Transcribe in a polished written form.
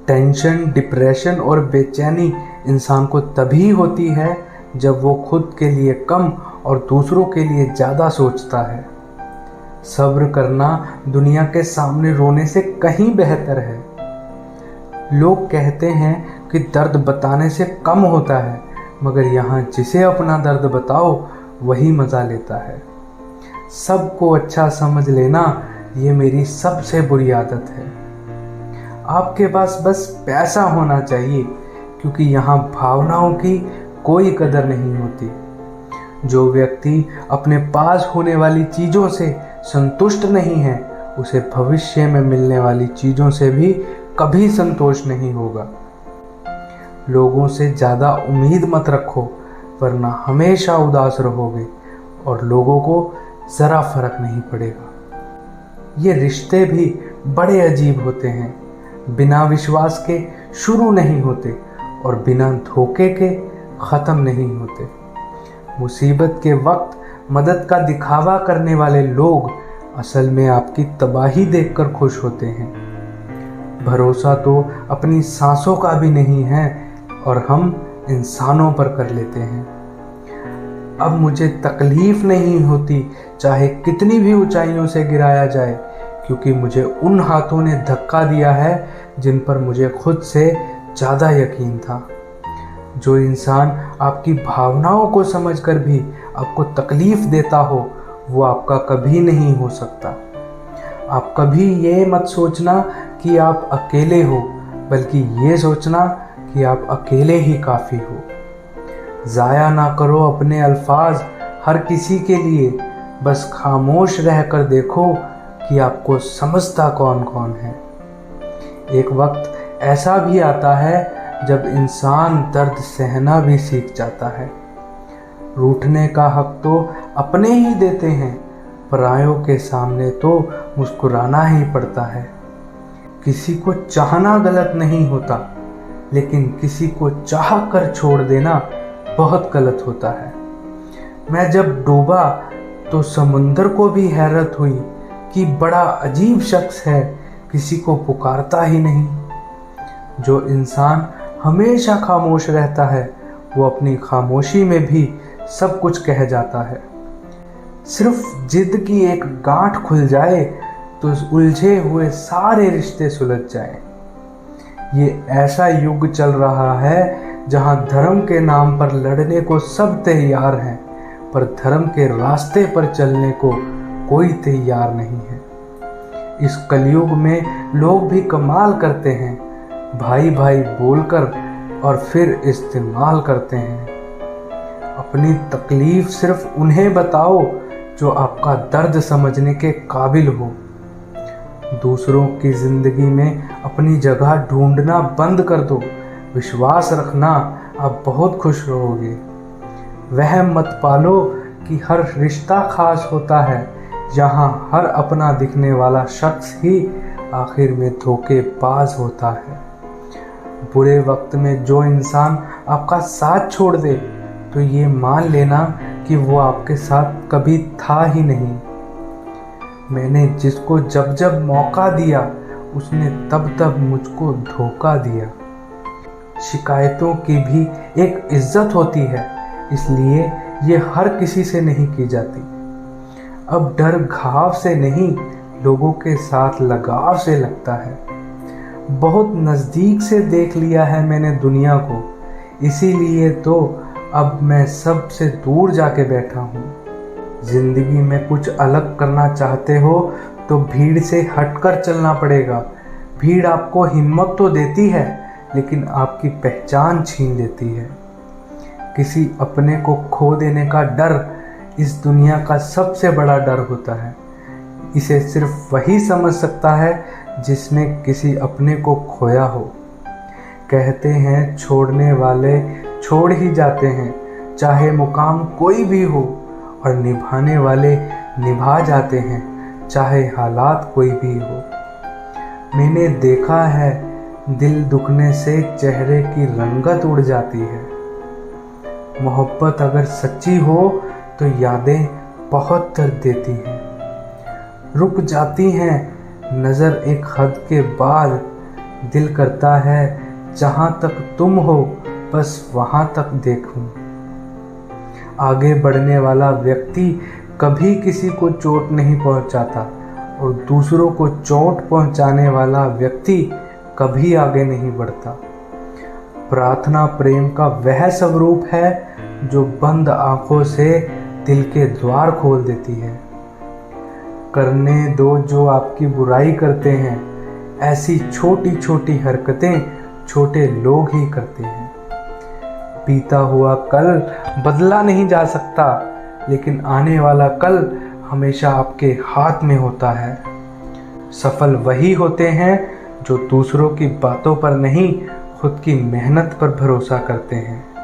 Tension, depression और बेचैनी इंसान को तभी होती है जब वो खुद के लिए कम और दूसरों के लिए ज़्यादा सोचता है। सब्र करना दुनिया के सामने रोने से कहीं बेहतर है। लोग कहते हैं कि दर्द बताने से कम होता है, मगर यहाँ जिसे अपना दर्द बताओ वही मज़ा लेता है। सबको अच्छा समझ लेना ये मेरी सबसे बुरी आदत है। आपके पास बस पैसा होना चाहिए, क्योंकि यहाँ भावनाओं की कोई कदर नहीं होती। जो व्यक्ति अपने पास होने वाली चीज़ों से संतुष्ट नहीं है, उसे भविष्य में मिलने वाली चीज़ों से भी कभी संतोष नहीं होगा। लोगों से ज़्यादा उम्मीद मत रखो, वरना हमेशा उदास रहोगे और लोगों को ज़रा फर्क नहीं पड़ेगा। ये रिश्ते भी बड़े अजीब होते हैं। बिना विश्वास के शुरू नहीं होते और बिना धोखे के ख़त्म नहीं होते। मुसीबत के वक्त मदद का दिखावा करने वाले लोग असल में आपकी तबाही देखकर खुश होते हैं। भरोसा तो अपनी सांसों का भी नहीं है और हम इंसानों पर कर लेते हैं। अब मुझे तकलीफ नहीं होती चाहे कितनी भी ऊंचाइयों से गिराया जाए, क्योंकि मुझे उन हाथों ने धक्का दिया है जिन पर मुझे खुद से ज़्यादा यकीन था। जो इंसान आपकी भावनाओं को समझकर भी आपको तकलीफ देता हो, वो आपका कभी नहीं हो सकता। आप कभी ये मत सोचना कि आप अकेले हो, बल्कि ये सोचना कि आप अकेले ही काफ़ी हो। ज़ाया ना करो अपने अल्फाज हर किसी के लिए, बस खामोश रहकर देखो कि आपको समझता कौन कौन है। एक वक्त ऐसा भी आता है जब इंसान दर्द सहना भी सीख जाता है। रूठने का हक तो अपने ही देते हैं, परायों के सामने तो मुस्कुराना ही पड़ता है। किसी को चाहना गलत नहीं होता, लेकिन किसी को चाह कर छोड़ देना बहुत गलत होता है। मैं जब डूबा तो समुंदर को भी हैरत हुई कि बड़ा अजीब शख्स है, किसी को पुकारता ही नहीं। जो इंसान हमेशा खामोश रहता है, वो अपनी खामोशी में भी सब कुछ कह जाता है। सिर्फ जिद की एक गांठ खुल जाए तो उलझे हुए सारे रिश्ते सुलझ जाएं। ये ऐसा युग चल रहा है जहां धर्म के नाम पर लड़ने को सब तैयार हैं, पर धर्म के रास्ते पर चलने को कोई तैयार नहीं है। इस कलयुग में लोग भी कमाल करते हैं, भाई भाई बोलकर और फिर इस्तेमाल करते हैं। अपनी तकलीफ सिर्फ उन्हें बताओ जो आपका दर्द समझने के काबिल हो। दूसरों की ज़िंदगी में अपनी जगह ढूंढना बंद कर दो। विश्वास रखना, आप बहुत खुश रहोगे। वहम मत पालो कि हर रिश्ता खास होता है, यहाँ हर अपना दिखने वाला शख्स ही आखिर में धोखेबाज होता है। बुरे वक्त में जो इंसान आपका साथ छोड़ दे, तो ये मान लेना कि वो आपके साथ कभी था ही नहीं। मैंने जिसको जब जब मौका दिया, उसने तब तब मुझको धोखा दिया। शिकायतों की भी एक इज्जत होती है, इसलिए ये हर किसी से नहीं की जाती। अब डर घाव से नहीं, लोगों के साथ लगाव से लगता है। बहुत नज़दीक से देख लिया है मैंने दुनिया को, इसीलिए तो अब मैं सबसे दूर जाके बैठा हूँ। ज़िंदगी में कुछ अलग करना चाहते हो तो भीड़ से हटकर चलना पड़ेगा। भीड़ आपको हिम्मत तो देती है, लेकिन आपकी पहचान छीन लेती है। किसी अपने को खो देने का डर इस दुनिया का सबसे बड़ा डर होता है। इसे सिर्फ वही समझ सकता है जिसने किसी अपने को खोया हो। कहते हैं छोड़ने वाले छोड़ ही जाते हैं, चाहे मुकाम कोई भी हो, और निभाने वाले निभा जाते हैं, चाहे हालात कोई भी हो। मैंने देखा है दिल दुखने से चेहरे की रंगत उड़ जाती है। मोहब्बत अगर सच्ची हो तो यादें बहुत दर्द देती हैं, रुक जाती हैं नज़र एक हद के बाद, दिल करता है जहाँ तक तुम हो बस वहाँ तक देखूं। आगे बढ़ने वाला व्यक्ति कभी किसी को चोट नहीं पहुंचाता और दूसरों को चोट पहुंचाने वाला व्यक्ति कभी आगे नहीं बढ़ता। प्रार्थना प्रेम का वह स्वरूप है जो बंद आंखों से दिल के द्वार खोल देती है। करने दो जो आपकी बुराई करते हैं, ऐसी छोटी छोटी हरकतें छोटे लोग ही करते हैं। बीता हुआ कल बदला नहीं जा सकता, लेकिन आने वाला कल हमेशा आपके हाथ में होता है। सफल वही होते हैं जो दूसरों की बातों पर नहीं, खुद की मेहनत पर भरोसा करते हैं।